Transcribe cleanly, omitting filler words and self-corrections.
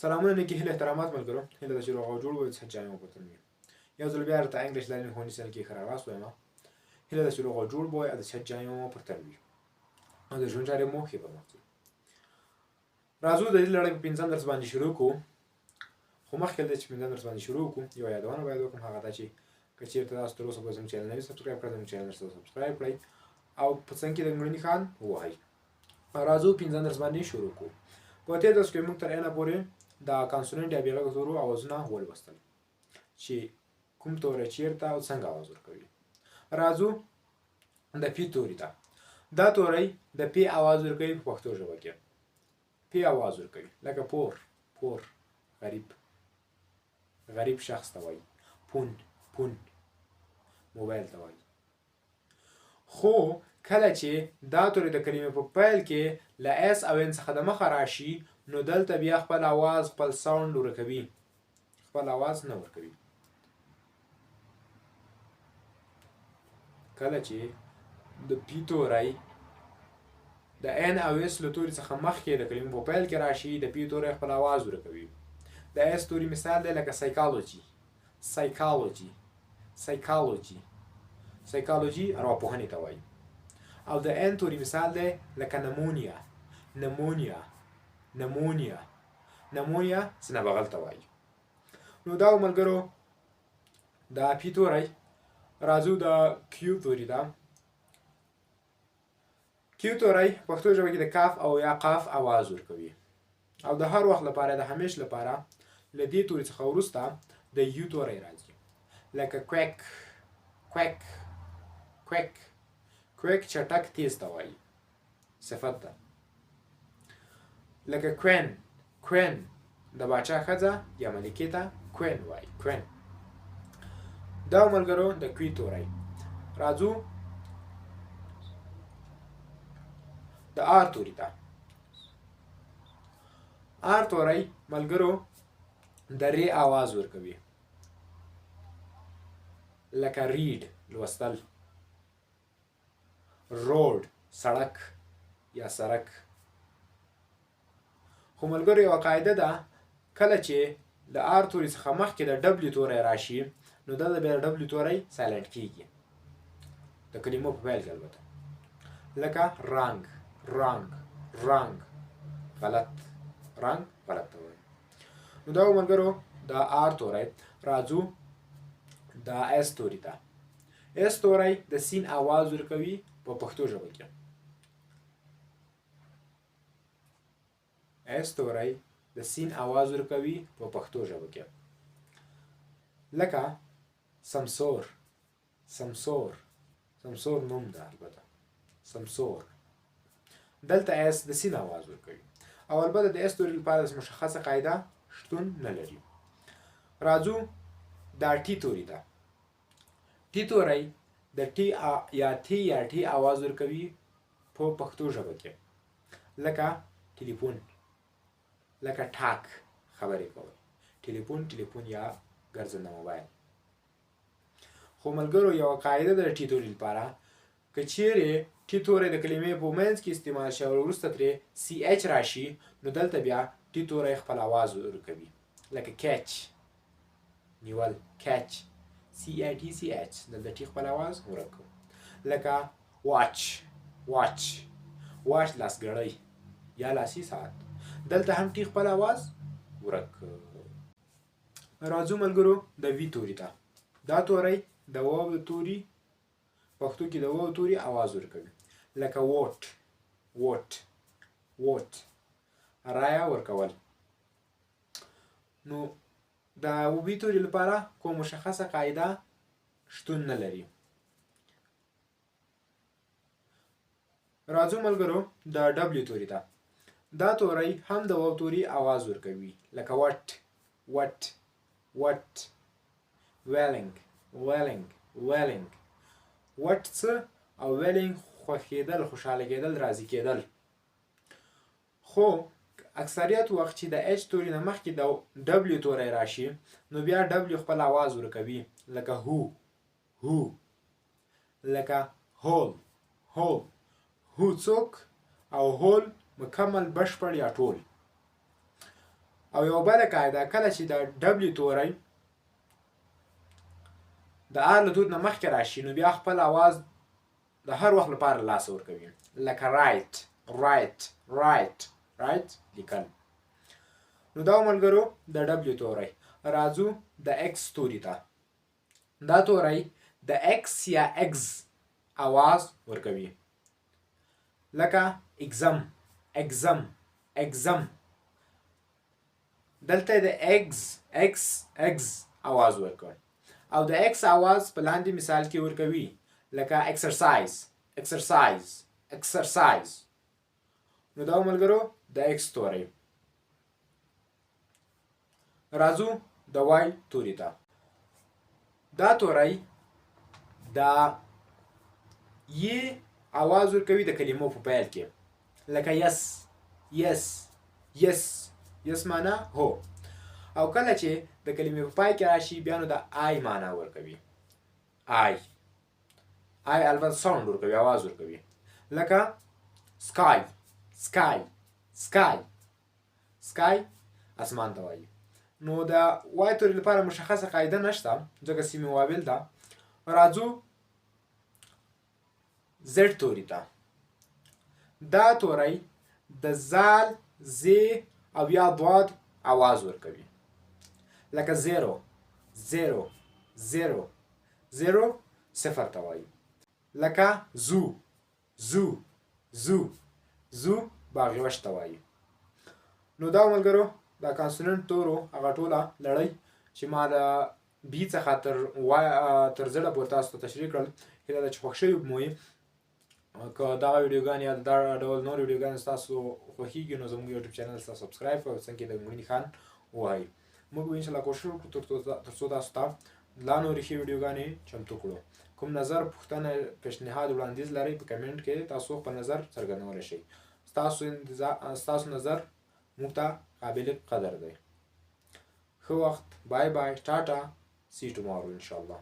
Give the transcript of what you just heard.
سلامونه نیکي هیله احترامات ملګرو هیله ده چې روغ او جوړ وئ څه جامې مو پرتون وي یو ځل بیا درته انګلیش لرنینګ ښوونځي چینل کې ښه راغلاست وایم هیله ده چې روغ او جوړ به وئ او د صحت جامې مو پرتون وي او د ژوند چارې مو ښې پرمخ ځي. راځو د دې لړۍ په پنځم درس باندې شروع کړو. خو مخکې له دې چې پنځم درس باندې شروع کړو یوه یادونه باید وکړم، هغه دا چې که چېرته تاسو تر اوسه پورې زموږ چینل نه وي سبسکرایب کړی زموږ چینل سره سبسکرایب کړئ او په څنګ کې د ګړني خان ووهئ. راځو پنځم درس باندې شروع کړو. په تېر درس کې موږ تر اینه پورې دا کانسونينټ یا بېغږه تورو اوازونه ولوستل چې کوم توری چیرته او څنګه اواز ورکوي. راځو د پی توري ته. دا توری د پی اواز ورکوي په پښتو ژبه کې. پی اواز ورکوي لکه پور، پور، غریب، غریب شخص ته وایي. پون، پون، موبایل ته وایي. خو کله چې دا توری د کلمې په پیل کې له اس او ان څخه د مخه راشي نو دلته بیا خپل اواز خپل ساوند ورکوي، خپل اواز نه ورکوي. کله چې د پی توری د ان او اس له توري څخه مخکې د کلمې په پیل کې راشي د پی توری خپل اواز ورکوي. د اس توري مثال دی لکه سایکالوجي، سایکالوجي، سایکالوجي، سایکالوجي ارواپوهنې ته وایي. او د ان توري مثال دی لکه نمونیا، نمونیا، نمونیا، نمونیا سینه بغل ته وایي. نو دا ملګرو دا پی توری. راځو د کیو توری ته. کیو توری پښتو ژبه کې د کاف او یا قاف اواز ورکوي او د هر وخت لپاره د همیش لپاره له دې توري څخه وروسته د یو توری راځي لکه کویک، کویک، کویک. کویک چټک تیز ته وایي، صفت ده. لکه کوین، کوین د باچا ښځه یا ملکې ته کوین وایي، کوین. دا ملګرو د کوی توری. راځو د آر توری ته. آر توری ملګرو د ری آواز ورکوي لکه ریډ لوستل، روډ سړک یا سړک. خو ملګرو یوه قاعده ده، کله چې د آر توري څخه مخکې د ډبلیو توری راشي نو دا د بیا د ډبلیو توری سایلنټ کیږي د کلمو په پیل کې البته. لکه رنګ، رنګ، رنګ، غلط، رنګ غلط ته وایي. نو دا ملګرو د آر توری. راځو د اس توری ته. اس توری د سین اواز ورکوي په پښتو ژبه کې. اس توری د سین اواز ورکوي په پښتو ژبه کې. لکه سمسور، سمسور، سمسور نوم ده البته، سمسور. دلته اس د سین اواز ورکوي او البته د اس توری لپاره مشخصه قاعده شتون نه لري. راځو دا ټي توری ده. ټي توری د ټي یا ټي یا ټي اواز ورکوي په پښتو ژبه کې. لکه ټلیفون، لکه ټاک خبرې کول، ټلیفون، ټلیفون یا ګرځنده موبایل. خو ملګرو یوه قاعده ده د ټي توری لپاره، که چیرې ټي توری د کلمې په منځ کې استعمال شي او وروسته ترې سی اچ راشي نو دلته بیا ټي توری خپل اواز ورکوي لکه کیچ، نیول، کیچ، سی ای ټي سی اچ دلته ټي خپل اواز ورکوي. لکه واچ، واچ، واچ لاسګړی یا لاسي ساعت دلته هم ټي خپل اواز ورکوي. راځو ملګرو د وی توری ته. دا توری د واو د توري پښتو کې د واو توري اواز ورکوي لکه ووټ، ووټ، ووټ، رایه ورکول. نو د وی توري لپاره کوم مشخصه قاعده شتون نه لري. راځو ملګرو د ډبلیو توری ته. دا توری هم د واو توري اواز ورکوي لکه وټ، وټ، وټ، ویلنګ، ویلنګ، ویلنګ. وټ څه او ویلنګ خوښېدل، خوشحاله کېدل، راضي کېدل. خو اکثریت وخت چې د اچ توري نه مخکې د ډبلیو توری راشي نو بیا ډبلیو خپل اواز ورکوي لکه هو، هو، لکه هول، هول. هو څوک او هول مکمل بشپړ یا ټول. او یو بله قاعده کله چې د ډبلیو توری د آر له دود نه مخکې راشي نو بیا خپل اواز د هر وخت لپاره لاسه ورکوي لکه رایټ رایټ رایټ رایټ لیکل. نو دا ملګرو د ډبلیو توری. راځو د ایکس توري ته. دا توری د ایکس یا اگز اواز ورکوي لکه اگزم اگزم اگزم. دلته د اگز اکس اگز اواز ورکوي او د ایکس اواز په لاندې مثال کې ورکوي لکه اکسرسایز اکسرسایز اکسرسایز. نو دا ملګرو د ایکس توری. راځو د وای توري ته. دا توری دا ی اواز ورکوي د کلمو په پیل کې لکه یس یس یس یس معنا هو. او کله چې د کلمې په پای کې راشي بیا نو د آی معنا ورکوي آی آی البته ساوند ورکوي اواز ورکوي لکه سکای سکای سکای سکای اسمان ته وایي. نو د وای توري لپاره مشخصه قاعده نشته ځکه سیمې وابل ده. راځو زد توري ته. دا توری د زال زی او یا ضاد اواز ورکوي لکه زیرو زیرو زیرو زیرو صفر ته وایي لکه زو زو زو زو باغیوش ته وایي. نو دا ملګرو دا کانسوننټ تورو هغه ټوله لړۍ چې ما د بي څخه تر زړه پورې تاسو ته تشریح کړل. هیله ده چې خوښ شوي مو وي. که دغه ویډیوګانې یا دا ډول نور ویډیوګانې ستاسو خوښېږي نو زموږ یوټیوب چینل ته سبسکرایب کړئ او څنګه د مړینې خان ووایي. موږ به انشاءالله کوشش وکړو تر څو تاسو ته لا نورې ښې ویډیوګانې چمتو کړو. کوم نظر پوښتنه پیشنهاد وړاندیز لرئ په کمنټ کې تاسو خپل نظر څرګندولی شئ. ستاسو نظر موږ ته قابل قدر دی. ښه وخت. بای بای. ټاټا. سی ټومارو انشاءالله.